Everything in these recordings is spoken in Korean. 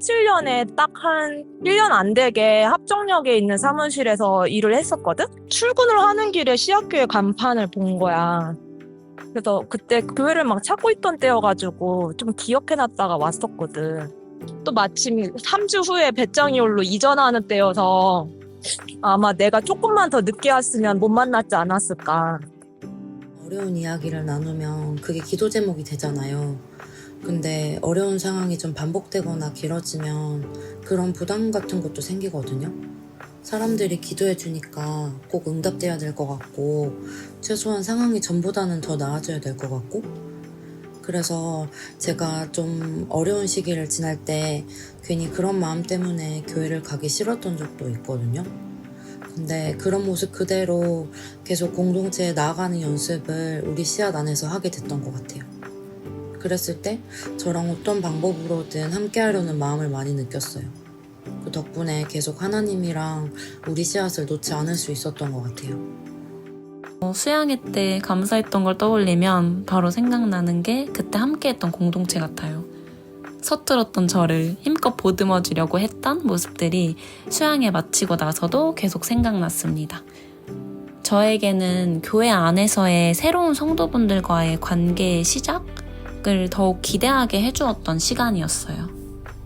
17년에 딱 한 1년 안 되게 합정역에 있는 사무실에서 일을 했었거든? 출근을 하는 길에 시학교의 간판을 본 거야. 그래서 그때 교회를 막 찾고 있던 때여가지고 좀 기억해놨다가 왔었거든. 또 마침 3주 후에 배짱이홀로 이전하는 때여서 아마 내가 조금만 더 늦게 왔으면 못 만났지 않았을까. 어려운 이야기를 나누면 그게 기도 제목이 되잖아요. 근데 어려운 상황이 좀 반복되거나 길어지면 그런 부담 같은 것도 생기거든요. 사람들이 기도해 주니까 꼭 응답돼야 될 것 같고 최소한 상황이 전보다는 더 나아져야 될 것 같고 그래서 제가 좀 어려운 시기를 지날 때 괜히 그런 마음 때문에 교회를 가기 싫었던 적도 있거든요. 근데 그런 모습 그대로 계속 공동체에 나아가는 연습을 우리 씨앗 안에서 하게 됐던 것 같아요. 그랬을 때 저랑 어떤 방법으로든 함께 하려는 마음을 많이 느꼈어요. 그 덕분에 계속 하나님이랑 우리 씨앗을 놓지 않을 수 있었던 것 같아요. 수양회 때 감사했던 걸 떠올리면 바로 생각나는 게 그때 함께했던 공동체 같아요. 서툴었던 저를 힘껏 보듬어 주려고 했던 모습들이 수양회 마치고 나서도 계속 생각났습니다. 저에게는 교회 안에서의 새로운 성도분들과의 관계의 시작을 더욱 기대하게 해주었던 시간이었어요.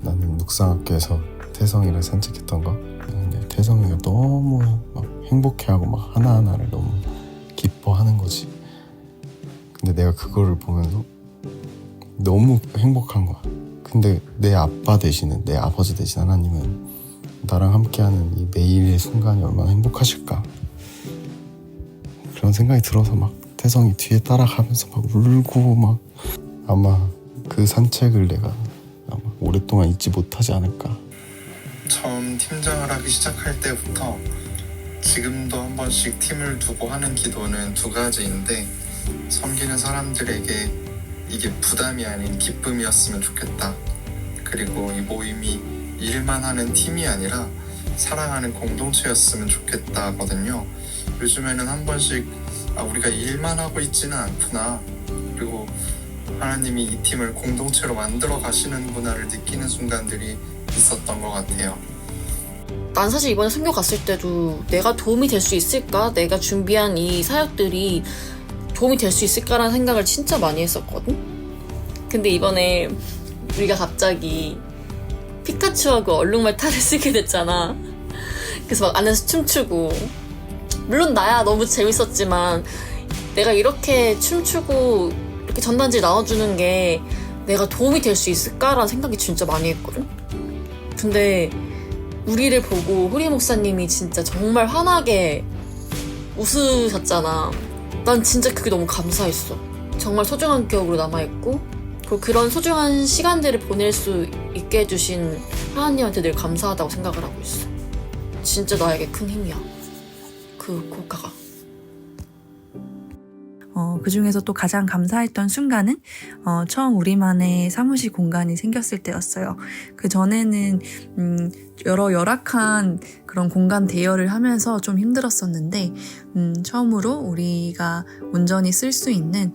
나는 묵상학교에서 태성이를 산책했던 거. 근데 태성이가 너무 막 행복해하고 막 하나하나를 너무 기뻐하는 거지. 근데 내가 그거를 보면서 너무 행복한 거야. 근데 내 아빠 대신에 내 아버지 대신 하나님은 나랑 함께하는 이 매일의 순간이 얼마나 행복하실까. 그런 생각이 들어서 막 태성이 뒤에 따라가면서 막 울고 막 아마 그 산책을 내가 아마 오랫동안 잊지 못하지 않을까. 처음 팀장을 하기 시작할 때부터 지금도 한 번씩 팀을 두고 하는 기도는 두 가지인데 섬기는 사람들에게 이게 부담이 아닌 기쁨이었으면 좋겠다. 그리고 이 모임이 일만 하는 팀이 아니라 사랑하는 공동체였으면 좋겠다거든요. 요즘에는 한 번씩 우리가 일만 하고 있지는 않구나. 그리고 하나님이 이 팀을 공동체로 만들어 가시는구나를 느끼는 순간들이 있었던 것 같아요. 난 사실 이번에 선교 갔을 때도 내가 도움이 될 수 있을까? 내가 준비한 이 사역들이 도움이 될 수 있을까라는 생각을 진짜 많이 했었거든? 근데 이번에 우리가 갑자기 피카츄하고 얼룩말 탈을 쓰게 됐잖아. 그래서 막 안에서 춤추고 물론 나야 너무 재밌었지만 내가 이렇게 춤추고 이렇게 전단지 나눠주는 게 내가 도움이 될 수 있을까라는 생각이 진짜 많이 했거든? 근데 우리를 보고 호리 목사님이 진짜 정말 환하게 웃으셨잖아. 난 진짜 그게 너무 감사했어. 정말 소중한 기억으로 남아있고 그리고 그런 소중한 시간들을 보낼 수 있게 해주신 하나님한테 늘 감사하다고 생각을 하고 있어. 진짜 나에게 큰 힘이야. 그 국가가. 그 중에서 또 가장 감사했던 순간은 처음 우리만의 사무실 공간이 생겼을 때였어요. 그 전에는 여러 열악한 그런 공간 대여를 하면서 좀 힘들었었는데 처음으로 우리가 온전히 쓸 수 있는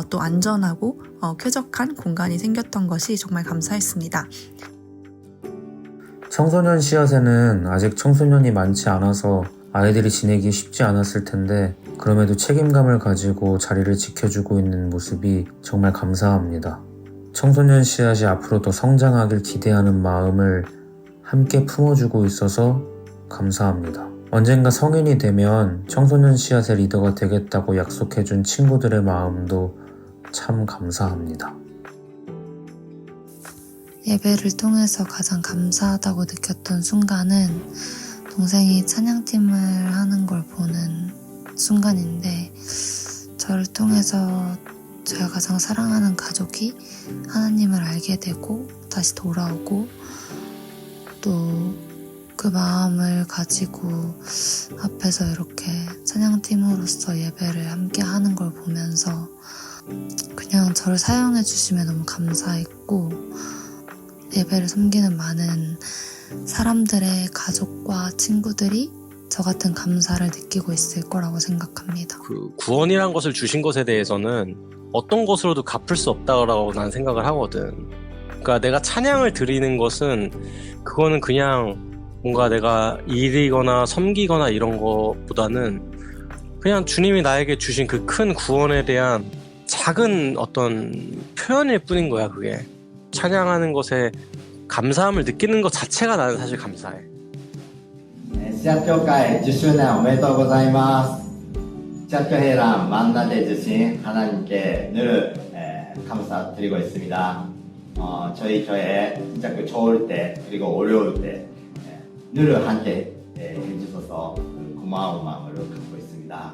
또 안전하고 쾌적한 공간이 생겼던 것이 정말 감사했습니다. 청소년 씨앗에는 아직 청소년이 많지 않아서 아이들이 지내기 쉽지 않았을 텐데 그럼에도 책임감을 가지고 자리를 지켜주고 있는 모습이 정말 감사합니다. 청소년 씨앗이 앞으로 더 성장하길 기대하는 마음을 함께 품어주고 있어서 감사합니다. 언젠가 성인이 되면 청소년 씨앗의 리더가 되겠다고 약속해준 친구들의 마음도 참 감사합니다. 예배를 통해서 가장 감사하다고 느꼈던 순간은 동생이 찬양팀을 하는 걸 보는 순간인데 저를 통해서 제가 가장 사랑하는 가족이 하나님을 알게 되고 다시 돌아오고 또 그 마음을 가지고 앞에서 이렇게 찬양팀으로서 예배를 함께 하는 걸 보면서 그냥 저를 사용해 주시면 너무 감사했고 예배를 섬기는 많은 사람들의 가족과 친구들이 저 같은 감사를 느끼고 있을 거라고 생각합니다. 그 구원이란 것을 주신 것에 대해서는 어떤 것으로도 갚을 수 없다고 난 생각을 하거든. 그러니까 내가 찬양을 드리는 것은 그거는 그냥 뭔가 내가 일이거나 섬기거나 이런 거보다는 그냥 주님이 나에게 주신 그 큰 구원에 대한 작은 어떤 표현일 뿐인 거야. 그게 찬양하는 것에 감사함을 느끼는 것 자체가 나는 사실 감사해. シア教会10周年おめでとうございます。シア교회 랑 만나게 주신 하나님께 늘 감사드리고 있습니다. 저희 교회 진짜 그 좋을 때 그리고 어려울 때 늘 함께 해주셔서 고마운 마음을 갖고 있습니다.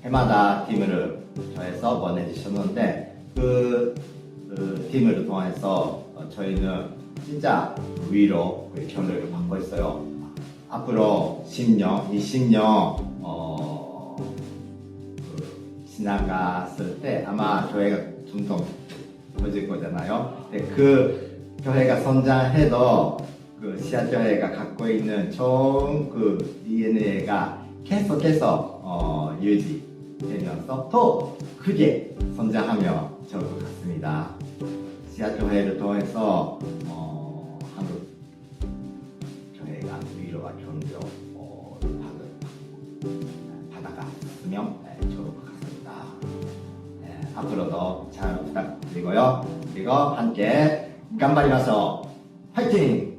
해마다 팀을 저에서 보내주셨는데 그 팀을 통해서 저희는 진짜 위로 교육을 받고 있어요. 앞으로 10년, 20년 지나갔을 때 아마 교회가 점점 커질 거잖아요. 근데 그 교회가 성장해도 그 시아교회가 갖고 있는 좋은 그 DNA가 계속해서 유지되면서 또 크게 성장하며 좋을 것 같습니다. 시아교회를 통해서 한국 교회가 위로와 격려 받아갔으면 좋을 것 같습니다. 앞으로도 잘 부탁드리고요. 그리고 함께 간발이마쇼 화이팅!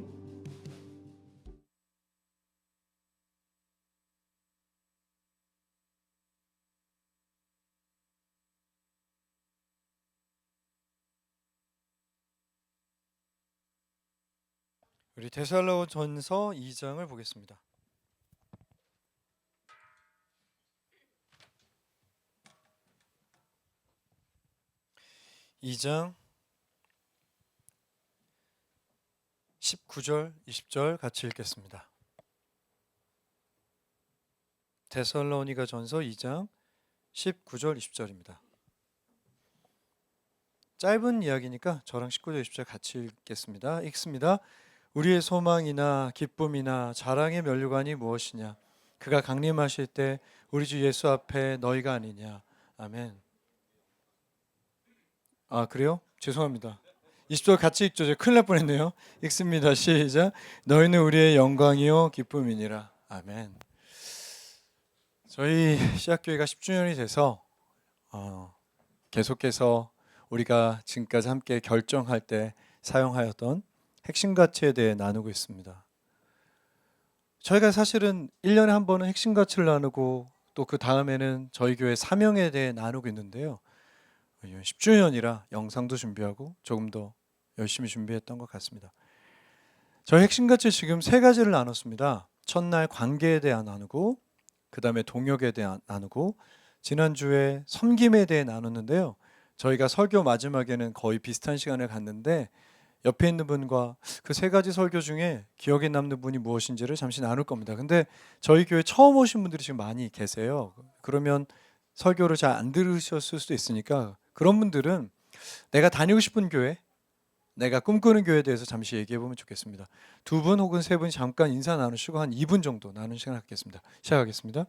우리 데살로전서 2장을 보겠습니다. 2장 19절, 20절 같이 읽겠습니다. 데살로니가 전서 2장 19절, 20절입니다. 짧은 이야기니까 저랑 19절, 20절 같이 읽겠습니다. 읽습니다. 우리의 소망이나 기쁨이나 자랑의 면류관이 무엇이냐? 그가 강림하실 때 우리 주 예수 앞에 너희가 아니냐? 아멘. 아, 그래요? 죄송합니다. 20절 같이 읽죠. 제가 큰일 날 뻔했네요. 읽습니다. 시작. 너희는 우리의 영광이요 기쁨이니라. 아멘. 저희 시학교회가 10주년이 돼서 계속해서 우리가 지금까지 함께 결정할 때 사용하였던 핵심 가치에 대해 나누고 있습니다. 저희가 사실은 1년에 한 번은 핵심 가치를 나누고 또 그 다음에는 저희 교회 사명에 대해 나누고 있는데요. 10주년이라 영상도 준비하고 조금 더 열심히 준비했던 것 같습니다. 저희 핵심 가치 지금 세 가지를 나눴습니다. 첫날 관계에 대해 나누고 그 다음에 동역에 대해 나누고 지난주에 섬김에 대해 나눴는데요. 저희가 설교 마지막에는 거의 비슷한 시간을 갖는데 옆에 있는 분과 그 세 가지 설교 중에 기억에 남는 분이 무엇인지를 잠시 나눌 겁니다. 근데 저희 교회 처음 오신 분들이 지금 많이 계세요. 그러면 설교를 잘 안 들으셨을 수도 있으니까 그런 분들은 내가 다니고 싶은 교회, 내가 꿈꾸는 교회에 대해서 잠시 얘기해 보면 좋겠습니다. 두 분 혹은 세 분이 잠깐 인사 나누시고 한 2분 정도 나누는 시간 갖겠습니다. 시작하겠습니다.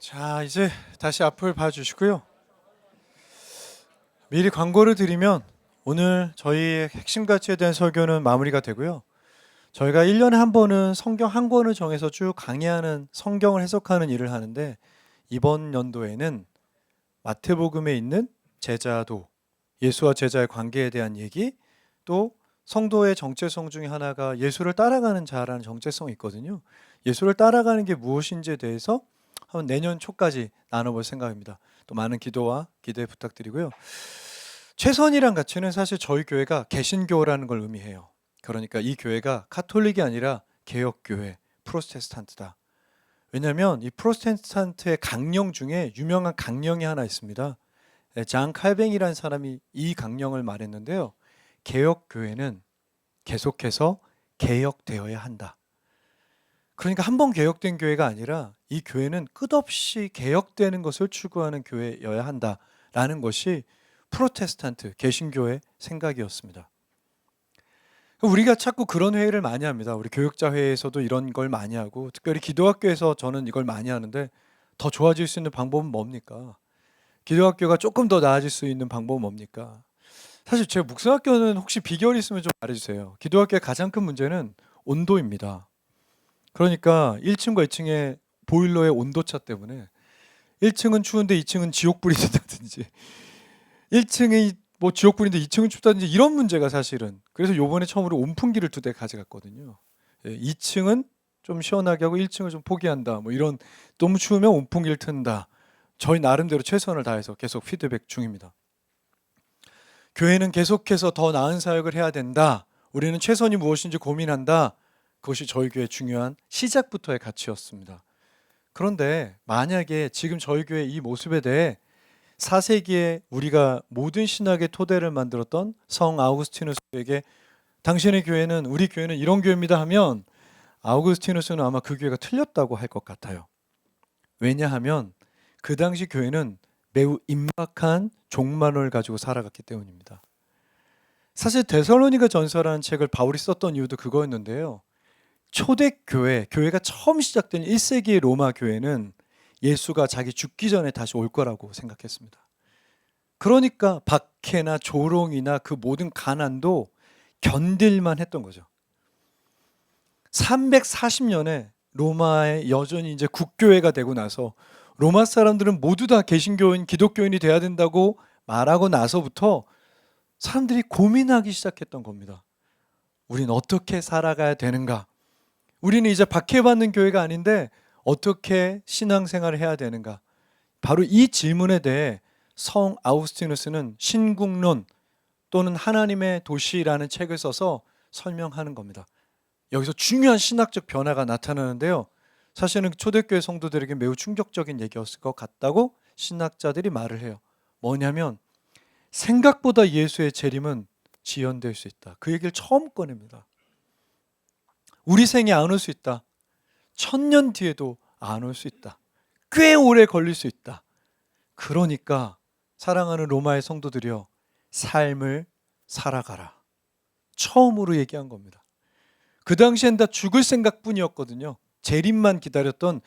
자, 이제 다시 앞을 봐주시고요. 미리 광고를 드리면 오늘 저희 핵심 가치에 대한 설교는 마무리가 되고요. 저희가 1년에 한 번은 성경 한 권을 정해서 쭉 강의하는 성경을 해석하는 일을 하는데 이번 연도에는 마태복음에 있는 제자도, 예수와 제자의 관계에 대한 얘기, 또 성도의 정체성 중에 하나가 예수를 따라가는 자라는 정체성이 있거든요. 예수를 따라가는 게 무엇인지에 대해서 한번 내년 초까지 나눠볼 생각입니다. 또 많은 기도와 기대 부탁드리고요. 최선이란 가치는 사실 저희 교회가 개신교라는 걸 의미해요. 그러니까 이 교회가 카톨릭이 아니라 개혁교회, 프로테스탄트다. 왜냐하면 이 프로테스탄트의 강령 중에 유명한 강령이 하나 있습니다. 장 칼뱅이라는 사람이 이 강령을 말했는데요. 개혁교회는 계속해서 개혁되어야 한다. 그러니까 한 번 개혁된 교회가 아니라 이 교회는 끝없이 개혁되는 것을 추구하는 교회여야 한다라는 것이 프로테스탄트, 개신교의 생각이었습니다. 우리가 자꾸 그런 회의를 많이 합니다. 우리 교육자 회의에서도 이런 걸 많이 하고 특별히 기도학교에서 저는 이걸 많이 하는데 더 좋아질 수 있는 방법은 뭡니까? 기도학교가 조금 더 나아질 수 있는 방법은 뭡니까? 사실 제 묵상학교는 혹시 비결이 있으면 좀 말해주세요. 기도학교의 가장 큰 문제는 온도입니다. 그러니까 1층과 2층의 보일러의 온도차 때문에 1층은 추운데 2층은 지옥불이 된다든지 1층이 뭐 지옥불인데 2층은 춥다든지 이런 문제가 사실은. 그래서 요번에 처음으로 온풍기를 2대 가져갔거든요. 2층은 좀 시원하게 하고 1층을 좀 포기한다. 뭐 이런, 너무 추우면 온풍기를 튼다. 저희 나름대로 최선을 다해서 계속 피드백 중입니다. 교회는 계속해서 더 나은 사역을 해야 된다. 우리는 최선이 무엇인지 고민한다. 그것이 저희 교회의 중요한 시작부터의 가치였습니다. 그런데 만약에 지금 저희 교회의 이 모습에 대해 4세기에 우리가 모든 신학의 토대를 만들었던 성 아우구스티누스에게 당신의 교회는, 우리 교회는 이런 교회입니다 하면 아우구스티누스는 아마 그 교회가 틀렸다고 할 것 같아요. 왜냐하면 그 당시 교회는 매우 임박한 종말론을 가지고 살아갔기 때문입니다. 사실 데살로니가 전서라는 책을 바울이 썼던 이유도 그거였는데요. 초대교회, 교회가 처음 시작된 1세기의 로마 교회는 예수가 자기 죽기 전에 다시 올 거라고 생각했습니다. 그러니까 박해나 조롱이나 그 모든 가난도 견딜만 했던 거죠. 340년에 로마에 여전히 이제 국교회가 되고 나서 로마 사람들은 모두 다 개신교인, 기독교인이 돼야 된다고 말하고 나서부터 사람들이 고민하기 시작했던 겁니다. 우린 어떻게 살아가야 되는가? 우리는 이제 박해받는 교회가 아닌데 어떻게 신앙생활을 해야 되는가? 바로 이 질문에 대해 성 아우구스티누스는 신국론 또는 하나님의 도시라는 책을 써서 설명하는 겁니다. 여기서 중요한 신학적 변화가 나타나는데요. 사실은 초대교회 성도들에게 매우 충격적인 얘기였을 것 같다고 신학자들이 말을 해요. 뭐냐면 생각보다 예수의 재림은 지연될 수 있다. 그 얘기를 처음 꺼냅니다. 우리 생에 안 올 수 있다. 1000년 뒤에도 안 올 수 있다. 꽤 오래 걸릴 수 있다. 그러니까 사랑하는 로마의 성도들이여, 삶을 살아가라. 처음으로 얘기한 겁니다. 그 당시엔 다 죽을 생각뿐이었거든요. 재림만 기다렸던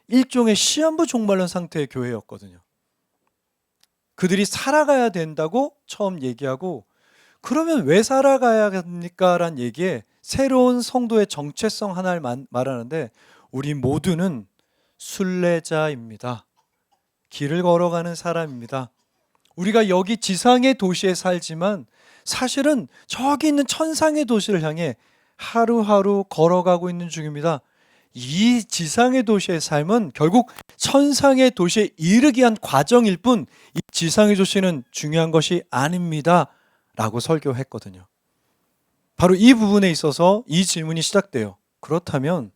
일종의 시한부 종말론 상태의 교회였거든요. 그들이 살아가야 된다고 처음 얘기하고, 그러면 왜 살아가야 합니까? 라는 얘기에 새로운 성도의 정체성 하나를 말하는데, 우리 모두는 순례자입니다. 길을 걸어가는 사람입니다. 우리가 여기 지상의 도시에 살지만 사실은 저기 있는 천상의 도시를 향해 하루하루 걸어가고 있는 중입니다. 이 지상의 도시의 삶은 결국 천상의 도시에 이르기 위한 과정일 뿐, 이 지상의 도시는 중요한 것이 아닙니다 라고 설교했거든요. 바로 이 부분에 있어서 이 질문이 시작돼요. 그렇다면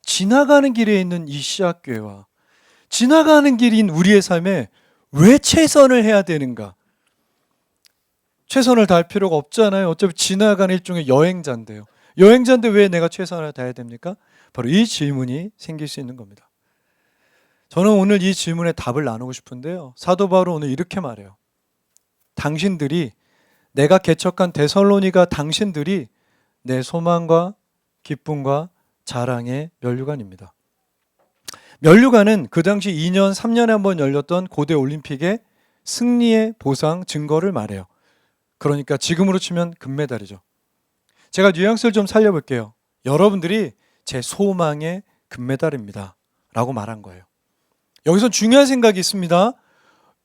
지나가는 길에 있는 이 시학교회와 지나가는 길인 우리의 삶에 왜 최선을 해야 되는가? 최선을 다할 필요가 없잖아요. 어차피 지나가는 일종의 여행자인데요. 여행자인데 왜 내가 최선을 다해야 됩니까? 바로 이 질문이 생길 수 있는 겁니다. 저는 오늘 이 질문에 답을 나누고 싶은데요. 사도 바울은 오늘 이렇게 말해요. 당신들이, 내가 개척한 데살로니가 당신들이 내 소망과 기쁨과 자랑의 면류관입니다. 면류관은 그 당시 2년, 3년에 한 번 열렸던 고대 올림픽의 승리의 보상 증거를 말해요. 그러니까 지금으로 치면 금메달이죠. 제가 뉘앙스를 좀 살려볼게요. 여러분들이 제 소망의 금메달입니다. 라고 말한 거예요. 여기서 중요한 생각이 있습니다.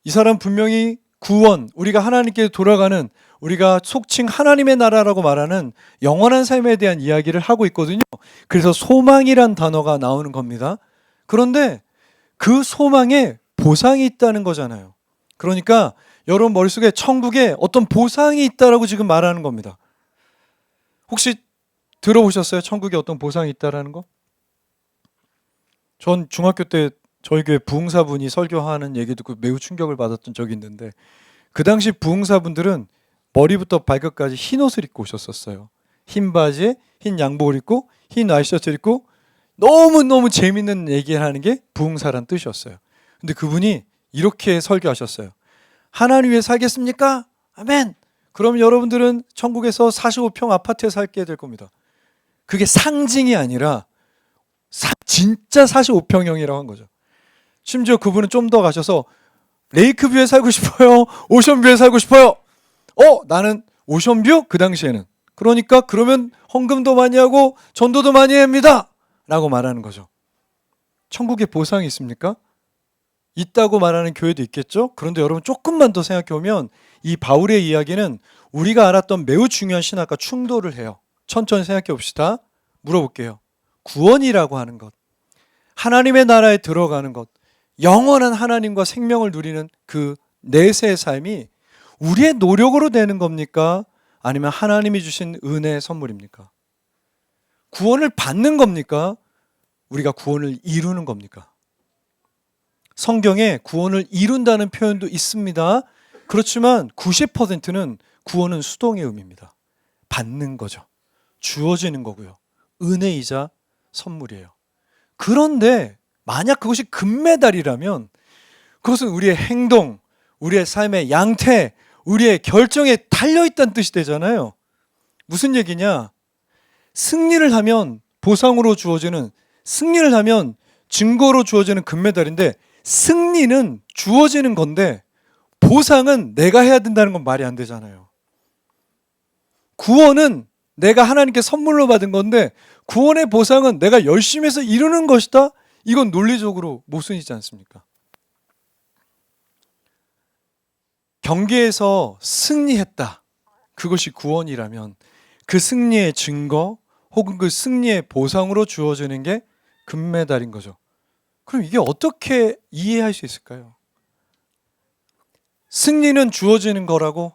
이 사람 분명히 구원, 우리가 하나님께 돌아가는, 우리가 속칭 하나님의 나라라고 말하는 영원한 삶에 대한 이야기를 하고 있거든요. 그래서 소망이란 단어가 나오는 겁니다. 그런데 그 소망에 보상이 있다는 거잖아요. 그러니까 여러분 머릿속에 천국에 어떤 보상이 있다라고 지금 말하는 겁니다. 혹시 들어보셨어요? 천국에 어떤 보상이 있다라는 거? 전 중학교 때 저희 교회 부흥사분이 설교하는 얘기 듣고 매우 충격을 받았던 적이 있는데, 그 당시 부흥사분들은 머리부터 발끝까지 흰 옷을 입고 오셨었어요. 흰 바지에 흰 양복을 입고 흰 와이셔츠를 입고 너무너무 재밌는 얘기를 하는 게 부흥사란 뜻이었어요. 근데 그분이 이렇게 설교하셨어요. 하나님 위해 살겠습니까? 아멘! 그럼 여러분들은 천국에서 45평 아파트에 살게 될 겁니다. 그게 상징이 아니라 진짜 45평형이라고 한 거죠. 심지어 그분은 좀 더 가셔서 레이크뷰에 살고 싶어요? 오션뷰에 살고 싶어요? 나는 오션뷰? 그 당시에는. 그러니까 그러면 헌금도 많이 하고 전도도 많이 합니다. 라고 말하는 거죠. 천국에 보상이 있습니까? 있다고 말하는 교회도 있겠죠? 그런데 여러분 조금만 더 생각해 보면 이 바울의 이야기는 우리가 알았던 매우 중요한 신학과 충돌을 해요. 천천히 생각해 봅시다. 물어볼게요. 구원이라고 하는 것, 하나님의 나라에 들어가는 것, 영원한 하나님과 생명을 누리는 그 내세의 삶이 우리의 노력으로 되는 겁니까? 아니면 하나님이 주신 은혜의 선물입니까? 구원을 받는 겁니까? 우리가 구원을 이루는 겁니까? 성경에 구원을 이룬다는 표현도 있습니다. 그렇지만 90%는 구원은 수동의 의미입니다. 받는 거죠. 주어지는 거고요. 은혜이자 선물이에요. 그런데 만약 그것이 금메달이라면 그것은 우리의 행동, 우리의 삶의 양태, 우리의 결정에 달려있다는 뜻이 되잖아요. 무슨 얘기냐? 승리를 하면 보상으로 주어지는, 승리를 하면 증거로 주어지는 금메달인데, 승리는 주어지는 건데 보상은 내가 해야 된다는 건 말이 안 되잖아요. 구원은 내가 하나님께 선물로 받은 건데 구원의 보상은 내가 열심히 해서 이루는 것이다? 이건 논리적으로 모순이지 않습니까? 경기에서 승리했다. 그것이 구원이라면 그 승리의 증거 혹은 그 승리의 보상으로 주어지는 게 금메달인 거죠. 그럼 이게 어떻게 이해할 수 있을까요? 승리는 주어지는 거라고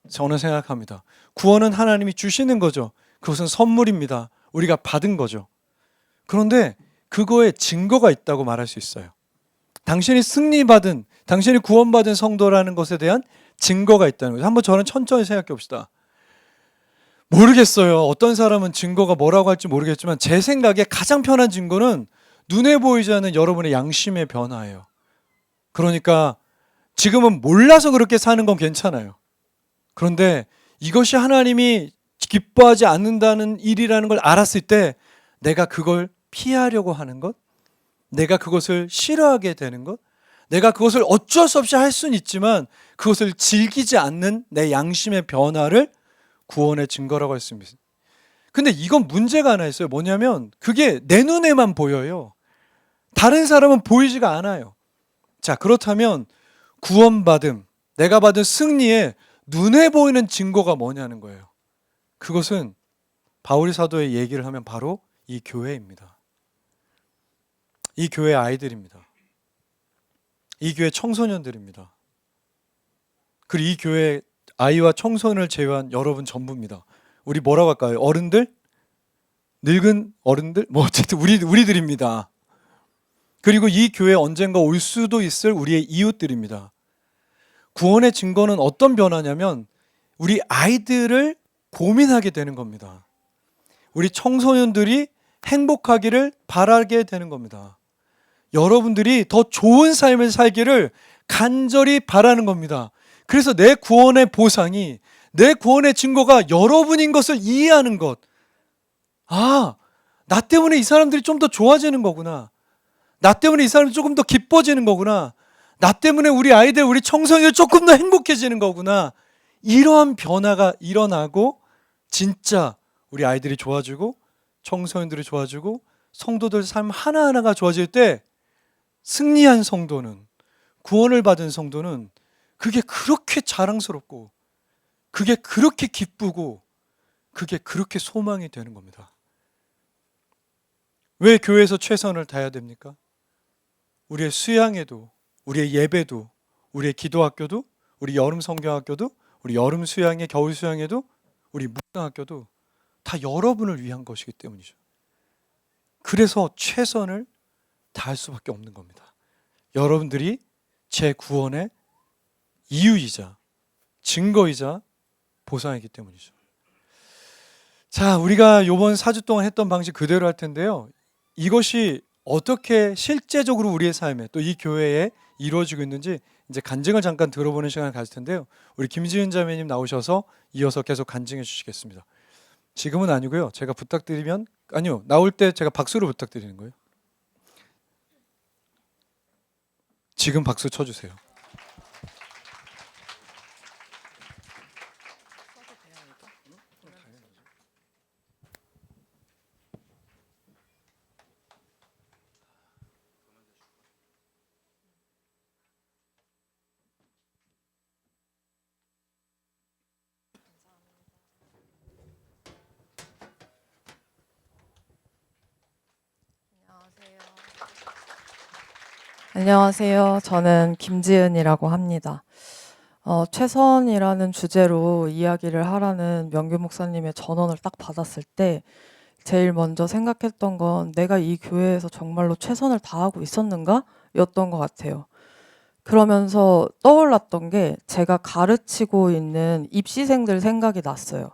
저는 생각합니다. 구원은 하나님이 주시는 거죠. 그것은 선물입니다. 우리가 받은 거죠. 그런데 그거에 증거가 있다고 말할 수 있어요. 당신이 승리받은, 당신이 구원받은 성도라는 것에 대한 증거가 있다는 거죠. 한번 저는 천천히 생각해 봅시다. 모르겠어요. 어떤 사람은 증거가 뭐라고 할지 모르겠지만 제 생각에 가장 편한 증거는 눈에 보이지 않는 여러분의 양심의 변화예요. 그러니까 지금은 몰라서 그렇게 사는 건 괜찮아요. 그런데 이것이 하나님이 기뻐하지 않는다는 일이라는 걸 알았을 때 내가 그걸 피하려고 하는 것, 내가 그것을 싫어하게 되는 것, 내가 그것을 어쩔 수 없이 할 수는 있지만 그것을 즐기지 않는 내 양심의 변화를 구원의 증거라고 할 수 있습니다. 근데 이건 문제가 하나 있어요. 뭐냐면 그게 내 눈에만 보여요. 다른 사람은 보이지가 않아요. 자, 그렇다면 구원받음, 내가 받은 승리에 눈에 보이는 증거가 뭐냐는 거예요. 그것은 바울이 사도의 얘기를 하면 바로 이 교회입니다. 이 교회 아이들입니다. 이 교회 청소년들입니다. 그리고 이 교회 아이와 청소년을 제외한 여러분 전부입니다. 우리 뭐라고 할까요? 어른들? 늙은 어른들? 뭐 어쨌든 우리들입니다. 그리고 이 교회에 언젠가 올 수도 있을 우리의 이웃들입니다. 구원의 증거는 어떤 변화냐면 우리 아이들을 고민하게 되는 겁니다. 우리 청소년들이 행복하기를 바라게 되는 겁니다. 여러분들이 더 좋은 삶을 살기를 간절히 바라는 겁니다. 그래서 내 구원의 보상이, 내 구원의 증거가 여러분인 것을 이해하는 것. 아, 나 때문에 이 사람들이 좀 더 좋아지는 거구나. 나 때문에 이 사람이 조금 더 기뻐지는 거구나. 나 때문에 우리 아이들, 우리 청소년이 조금 더 행복해지는 거구나. 이러한 변화가 일어나고 진짜 우리 아이들이 좋아지고 청소년들이 좋아지고 성도들 삶 하나하나가 좋아질 때 승리한 성도는, 구원을 받은 성도는 그게 그렇게 자랑스럽고 그게 그렇게 기쁘고 그게 그렇게 소망이 되는 겁니다. 왜 교회에서 최선을 다해야 됩니까? 우리의 수양에도, 우리의 예배도, 우리의 기도학교도, 우리 여름 성경학교도, 우리 여름 수양회, 겨울 수양회도, 우리 묵상학교도 다 여러분을 위한 것이기 때문이죠. 그래서 최선을 다할 수밖에 없는 겁니다. 여러분들이 제 구원의 이유이자 증거이자 보상이기 때문이죠. 자, 우리가 이번 4주 동안 했던 방식 그대로 할 텐데요. 이것이 어떻게 실제적으로 우리의 삶에 또 이 교회에 이루어지고 있는지 이제 간증을 잠깐 들어보는 시간을 가질 텐데요. 우리 김지은 자매님 나오셔서 이어서 계속 간증해 주시겠습니다. 지금은 아니고요. 제가 부탁드리면, 아니요, 나올 때 제가 박수로 부탁드리는 거예요. 지금 박수 쳐주세요. 안녕하세요. 저는 김지은이라고 합니다. 최선이라는 주제로 이야기를 하라는 명규 목사님의 전언을 딱 받았을 때 제일 먼저 생각했던 건 내가 이 교회에서 정말로 최선을 다하고 있었는가? 였던 것 같아요. 그러면서 떠올랐던 게 제가 가르치고 있는 입시생들 생각이 났어요.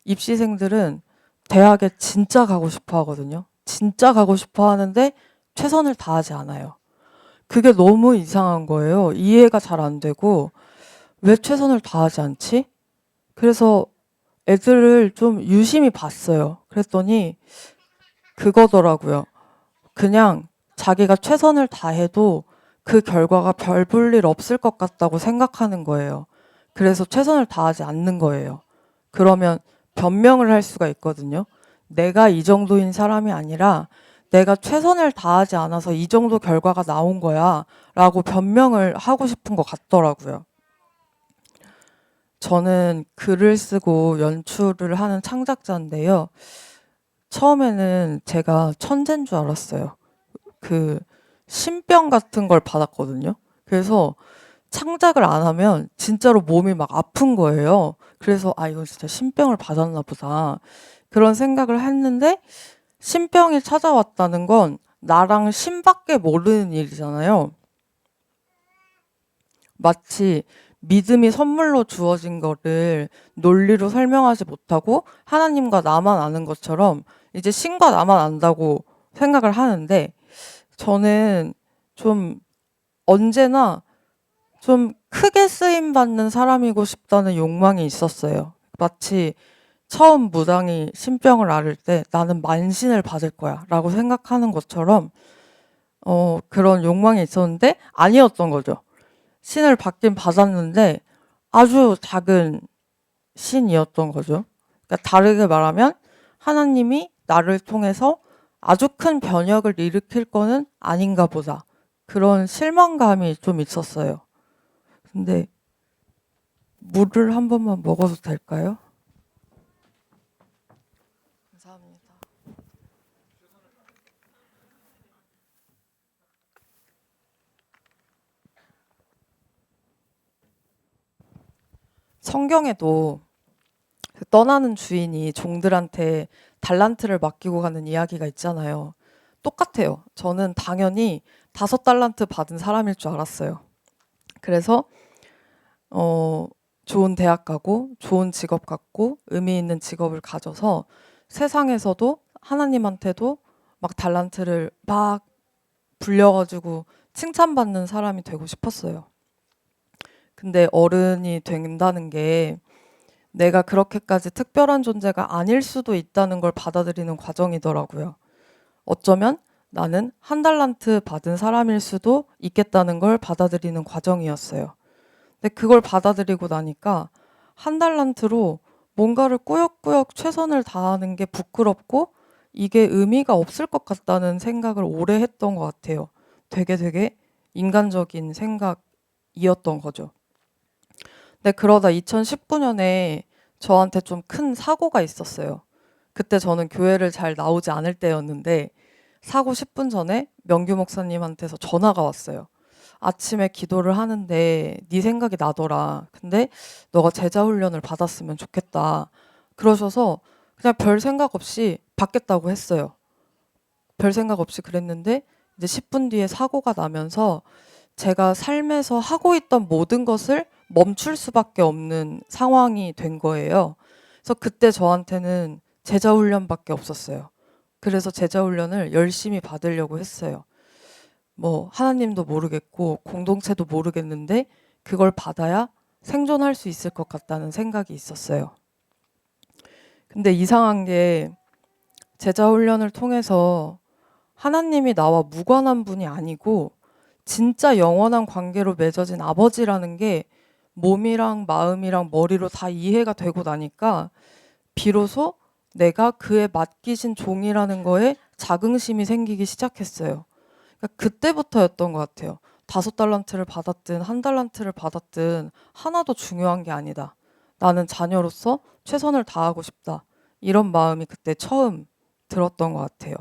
입시생들은 대학에 진짜 가고 싶어 하거든요. 진짜 가고 싶어 하는데 최선을 다하지 않아요. 그게 너무 이상한 거예요. 이해가 잘 안 되고 왜 최선을 다하지 않지? 그래서 애들을 좀 유심히 봤어요. 그랬더니 그거더라고요. 그냥 자기가 최선을 다해도 그 결과가 별 볼 일 없을 것 같다고 생각하는 거예요. 그래서 최선을 다하지 않는 거예요. 그러면 변명을 할 수가 있거든요. 내가 이 정도인 사람이 아니라 내가 최선을 다하지 않아서 이 정도 결과가 나온 거야 라고 변명을 하고 싶은 것 같더라고요. 저는 글을 쓰고 연출을 하는 창작자인데요. 처음에는 제가 천재인 줄 알았어요. 그 신병 같은 걸 받았거든요. 그래서 창작을 안 하면 진짜로 몸이 막 아픈 거예요. 그래서 이건 진짜 신병을 받았나 보다. 그런 생각을 했는데 신병이 찾아왔다는 건 나랑 신밖에 모르는 일이잖아요. 마치 믿음이 선물로 주어진 거를 논리로 설명하지 못하고 하나님과 나만 아는 것처럼 이제 신과 나만 안다고 생각을 하는데 저는 좀 언제나 좀 크게 쓰임받는 사람이고 싶다는 욕망이 있었어요. 마치 처음 무당이 신병을 앓을 때 나는 만신을 받을 거야 라고 생각하는 것처럼 그런 욕망이 있었는데 아니었던 거죠. 신을 받긴 받았는데 아주 작은 신이었던 거죠. 그러니까 다르게 말하면 하나님이 나를 통해서 아주 큰 변혁을 일으킬 거는 아닌가 보다. 그런 실망감이 좀 있었어요. 근데 물을 한 번만 먹어도 될까요? 감사합니다. 성경에도 그 떠나는 주인이 종들한테 달란트를 맡기고 가는 이야기가 있잖아요. 똑같아요. 저는 당연히 5달란트 받은 사람일 줄 알았어요. 그래서 좋은 대학 가고 좋은 직업 갖고 의미 있는 직업을 가져서 세상에서도 하나님한테도 막 달란트를 막 불려가지고 칭찬받는 사람이 되고 싶었어요. 근데 어른이 된다는 게 내가 그렇게까지 특별한 존재가 아닐 수도 있다는 걸 받아들이는 과정이더라고요. 어쩌면 나는 한 달란트 받은 사람일 수도 있겠다는 걸 받아들이는 과정이었어요. 근데 그걸 받아들이고 나니까 한 달란트로 뭔가를 꾸역꾸역 최선을 다하는 게 부끄럽고 이게 의미가 없을 것 같다는 생각을 오래 했던 것 같아요. 되게 인간적인 생각이었던 거죠. 근데 그러다 2019년에 저한테 좀 큰 사고가 있었어요. 그때 저는 교회를 잘 나오지 않을 때였는데 사고 10분 전에 명규 목사님한테서 전화가 왔어요. 아침에 기도를 하는데 네 생각이 나더라. 근데 너가 제자 훈련을 받았으면 좋겠다. 그러셔서 그냥 별 생각 없이 받겠다고 했어요. 별 생각 없이 그랬는데 이제 10분 뒤에 사고가 나면서 제가 삶에서 하고 있던 모든 것을 멈출 수밖에 없는 상황이 된 거예요. 그래서 그때 저한테는 제자 훈련밖에 없었어요. 그래서 제자 훈련을 열심히 받으려고 했어요. 뭐 하나님도 모르겠고 공동체도 모르겠는데 그걸 받아야 생존할 수 있을 것 같다는 생각이 있었어요. 근데 이상한 게 제자 훈련을 통해서 하나님이 나와 무관한 분이 아니고 진짜 영원한 관계로 맺어진 아버지라는 게 몸이랑 마음이랑 머리로 다 이해가 되고 나니까 비로소 내가 그의 맡기신 종이라는 거에 자긍심이 생기기 시작했어요. 그러니까 그때부터였던 것 같아요. 5달란트를 받았든 1달란트를 받았든 하나도 중요한 게 아니다. 나는 자녀로서 최선을 다하고 싶다. 이런 마음이 그때 처음 들었던 것 같아요.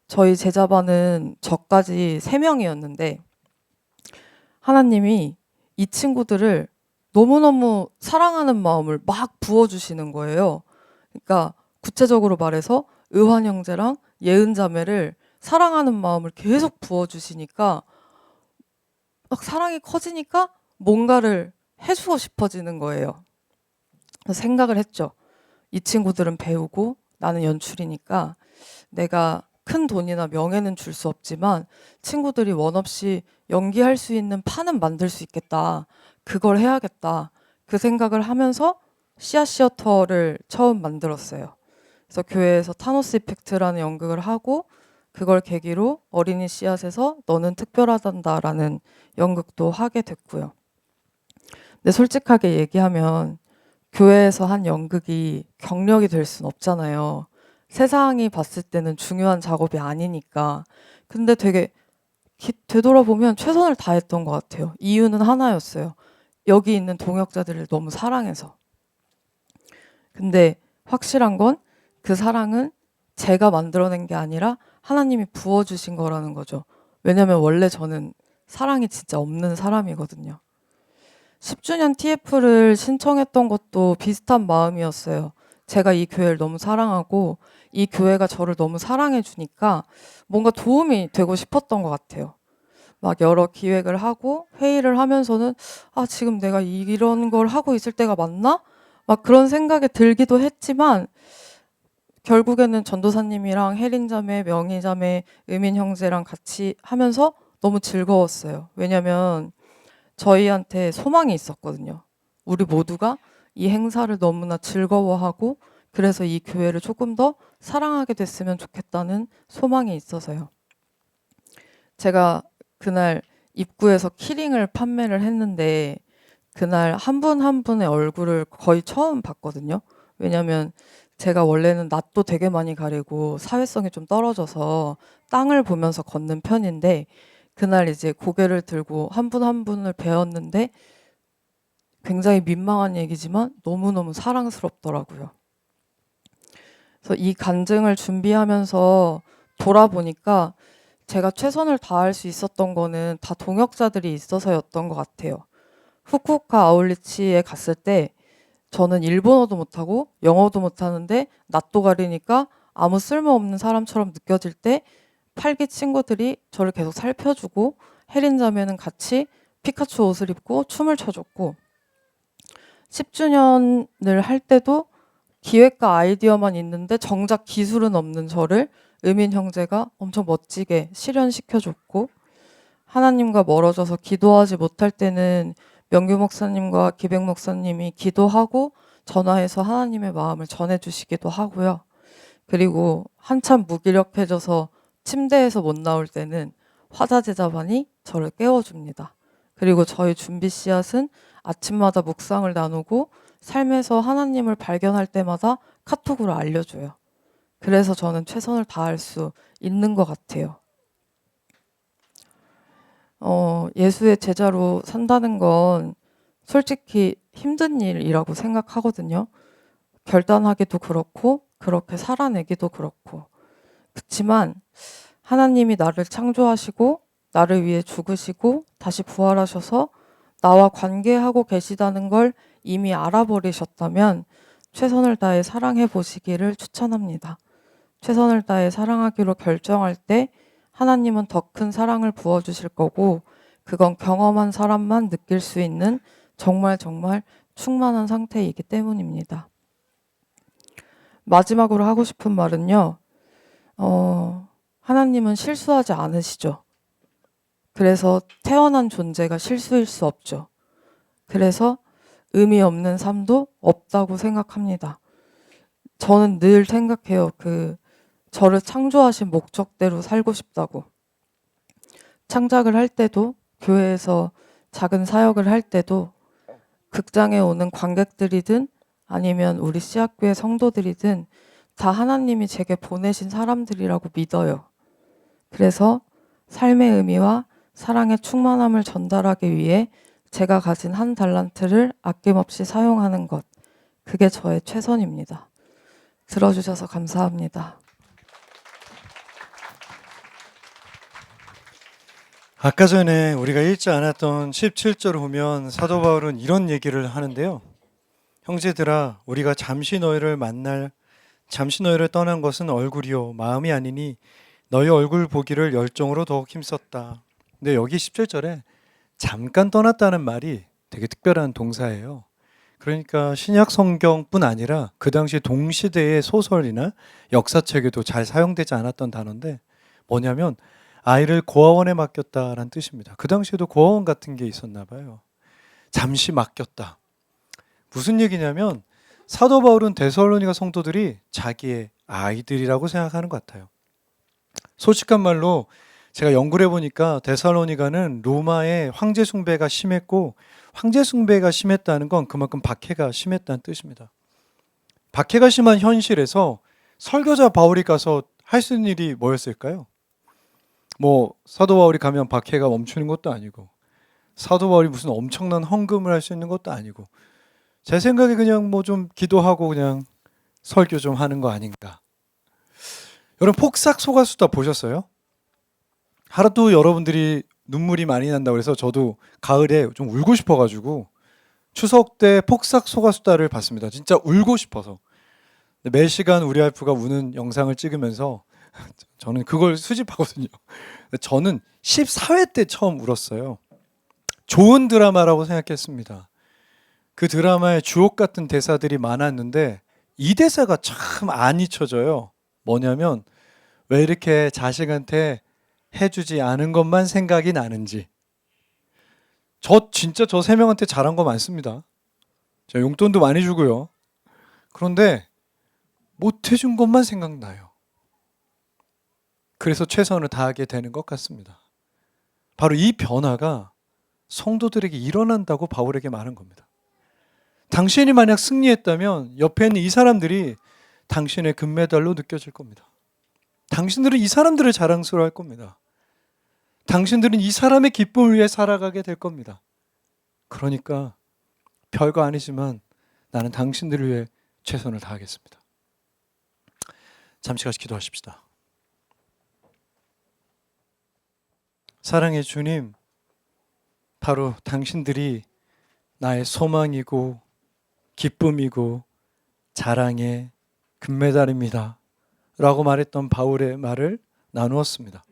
저희 제자반은 저까지 3명이었는데 하나님이 이 친구들을 너무너무 사랑하는 마음을 막 부어주시는 거예요. 그러니까 구체적으로 말해서 의환 형제랑 예은 자매를 사랑하는 마음을 계속 부어주시니까 막 사랑이 커지니까 뭔가를 해주고 싶어지는 거예요. 그래서 생각을 했죠. 이 친구들은 배우고 나는 연출이니까 내가 큰 돈이나 명예는 줄 수 없지만 친구들이 원 없이 연기할 수 있는 판은 만들 수 있겠다. 그걸 해야겠다. 그 생각을 하면서 씨앗 시어터를 처음 만들었어요. 그래서 교회에서 타노스 이펙트라는 연극을 하고 그걸 계기로 어린이 씨앗에서 너는 특별하단다라는 연극도 하게 됐고요. 근데 솔직하게 얘기하면 교회에서 한 연극이 경력이 될 순 없잖아요. 세상이 봤을 때는 중요한 작업이 아니니까. 근데 되게 되돌아보면 최선을 다했던 것 같아요. 이유는 하나였어요. 여기 있는 동역자들을 너무 사랑해서. 근데 확실한 건 그 사랑은 제가 만들어낸 게 아니라 하나님이 부어주신 거라는 거죠. 왜냐면 원래 저는 사랑이 진짜 없는 사람이거든요. 10주년 TF를 신청했던 것도 비슷한 마음이었어요. 제가 이 교회를 너무 사랑하고 이 교회가 저를 너무 사랑해 주니까 뭔가 도움이 되고 싶었던 것 같아요. 막 여러 기획을 하고 회의를 하면서는 지금 내가 이런 걸 하고 있을 때가 맞나? 막 그런 생각이 들기도 했지만 결국에는 전도사님이랑 혜린자매, 명희자매, 의민 형제랑 같이 하면서 너무 즐거웠어요. 왜냐면 저희한테 소망이 있었거든요. 우리 모두가 이 행사를 너무나 즐거워하고 그래서 이 교회를 조금 더 사랑하게 됐으면 좋겠다는 소망이 있어서요. 제가 그날 입구에서 키링을 판매를 했는데 그날 한 분 한 분의 얼굴을 거의 처음 봤거든요. 왜냐면 제가 원래는 낯도 되게 많이 가리고 사회성이 좀 떨어져서 땅을 보면서 걷는 편인데 그날 이제 고개를 들고 한 분 한 분을 배웠는데 굉장히 민망한 얘기지만 너무너무 사랑스럽더라고요. 그래서 이 간증을 준비하면서 돌아보니까 제가 최선을 다할 수 있었던 거는 다 동역자들이 있어서였던 것 같아요. 후쿠오카 아울리치에 갔을 때 저는 일본어도 못하고 영어도 못하는데 낯도 가리니까 아무 쓸모없는 사람처럼 느껴질 때 8기 친구들이 저를 계속 살펴주고 혜린 자매는 같이 피카츄 옷을 입고 춤을 춰줬고 10주년을 할 때도 기획과 아이디어만 있는데 정작 기술은 없는 저를 의민 형제가 엄청 멋지게 실현시켜줬고 하나님과 멀어져서 기도하지 못할 때는 명규 목사님과 기백 목사님이 기도하고 전화해서 하나님의 마음을 전해주시기도 하고요. 그리고 한참 무기력해져서 침대에서 못 나올 때는 화자제자반이 저를 깨워줍니다. 그리고 저희 준비 씨앗은 아침마다 묵상을 나누고 삶에서 하나님을 발견할 때마다 카톡으로 알려줘요. 그래서 저는 최선을 다할 수 있는 것 같아요. 예수의 제자로 산다는 건 솔직히 힘든 일이라고 생각하거든요. 결단하기도 그렇고 그렇게 살아내기도 그렇고. 그렇지만 하나님이 나를 창조하시고 나를 위해 죽으시고 다시 부활하셔서 나와 관계하고 계시다는 걸 이미 알아버리셨다면 최선을 다해 사랑해 보시기를 추천합니다. 최선을 다해 사랑하기로 결정할 때 하나님은 더 큰 사랑을 부어주실 거고 그건 경험한 사람만 느낄 수 있는 정말 충만한 상태이기 때문입니다. 마지막으로 하고 싶은 말은요. 하나님은 실수하지 않으시죠. 그래서 태어난 존재가 실수일 수 없죠. 그래서 의미 없는 삶도 없다고 생각합니다. 저는 늘 생각해요. 저를 창조하신 목적대로 살고 싶다고. 창작을 할 때도, 교회에서 작은 사역을 할 때도, 극장에 오는 관객들이든 아니면 우리 씨앗교회 성도들이든 다 하나님이 제게 보내신 사람들이라고 믿어요. 그래서 삶의 의미와 사랑의 충만함을 전달하기 위해 제가 가진 한 달란트를 아낌없이 사용하는 것, 그게 저의 최선입니다. 들어주셔서 감사합니다. 아까 전에 우리가 읽지 않았던 17절을 보면 사도 바울은 이런 얘기를 하는데요. 형제들아, 우리가 잠시 너희를 떠난 것은 얼굴이요 마음이 아니니 너희 얼굴 보기를 열정으로 더욱 힘썼다. 근데 여기 17절에 잠깐 떠났다는 말이 되게 특별한 동사예요. 그러니까 신약 성경뿐 아니라 그 당시 동시대의 소설이나 역사책에도 잘 사용되지 않았던 단어인데 뭐냐면 아이를 고아원에 맡겼다라는 뜻입니다. 그 당시에도 고아원 같은 게 있었나 봐요. 잠시 맡겼다. 무슨 얘기냐면 사도 바울은 데살로니가 성도들이 자기의 아이들이라고 생각하는 것 같아요. 솔직한 말로 제가 연구를 해보니까 데살로니가는 로마의 황제 숭배가 심했고 황제 숭배가 심했다는 건 그만큼 박해가 심했다는 뜻입니다. 박해가 심한 현실에서 설교자 바울이 가서 할 수 있는 일이 뭐였을까요? 사도 바울이 가면 박해가 멈추는 것도 아니고 사도 바울이 무슨 엄청난 헌금을 할 수 있는 것도 아니고 제 생각에 그냥 좀 기도하고 그냥 설교 좀 하는 거 아닌가. 여러분 폭삭 소가수다 보셨어요? 하루도 여러분들이 눈물이 많이 난다고 해서 저도 가을에 좀 울고 싶어가지고 추석 때 폭삭 소가수다를 봤습니다. 진짜 울고 싶어서. 매 시간 우리 와이프가 우는 영상을 찍으면서 저는 그걸 수집하거든요. 저는 14회 때 처음 울었어요. 좋은 드라마라고 생각했습니다. 그 드라마에 주옥 같은 대사들이 많았는데 이 대사가 참 안 잊혀져요. 뭐냐면 왜 이렇게 자식한테 해주지 않은 것만 생각이 나는지. 진짜 저 3명한테 잘한 거 많습니다. 제가 용돈도 많이 주고요. 그런데 못 해준 것만 생각나요. 그래서 최선을 다하게 되는 것 같습니다. 바로 이 변화가 성도들에게 일어난다고 바울에게 말한 겁니다. 당신이 만약 승리했다면 옆에 있는 이 사람들이 당신의 금메달로 느껴질 겁니다. 당신들은 이 사람들을 자랑스러워할 겁니다. 당신들은 이 사람의 기쁨을 위해 살아가게 될 겁니다. 그러니까 별거 아니지만 나는 당신들을 위해 최선을 다하겠습니다. 잠시 같이 기도하십시다. 사랑의 주님, 바로 당신들이 나의 소망이고 기쁨이고 자랑의 금메달입니다 라고 말했던 바울의 말을 나누었습니다.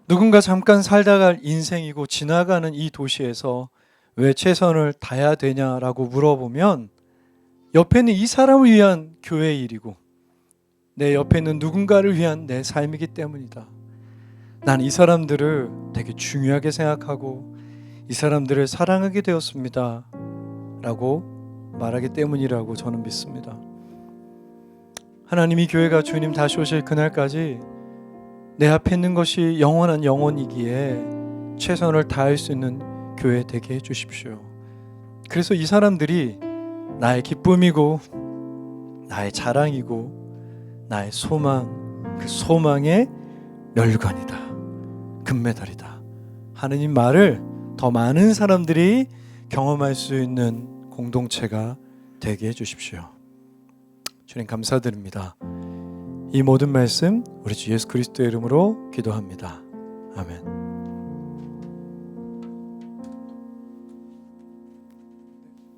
누군가 잠깐 살다 갈 인생이고 지나가는 이 도시에서 왜 최선을 다해야 되냐라고 물어보면 옆에 있는 이 사람을 위한 교회의 일이고 내 옆에 있는 누군가를 위한 내 삶이기 때문이다. 난 이 사람들을 되게 중요하게 생각하고 이 사람들을 사랑하게 되었습니다 라고 말하기 때문이라고 저는 믿습니다. 하나님이 교회가 주님 다시 오실 그날까지 내 앞에 있는 것이 영원한 영혼이기에 최선을 다할 수 있는 교회 되게 해주십시오. 그래서 이 사람들이 나의 기쁨이고 나의 자랑이고 나의 소망, 그 소망의 멸관이다, 금메달이다 하느님 말을 더 많은 사람들이 경험할 수 있는 공동체가 되게 해주십시오. 주님 감사드립니다. 이 모든 말씀 우리 주 예수 그리스도의 이름으로 기도합니다. 아멘.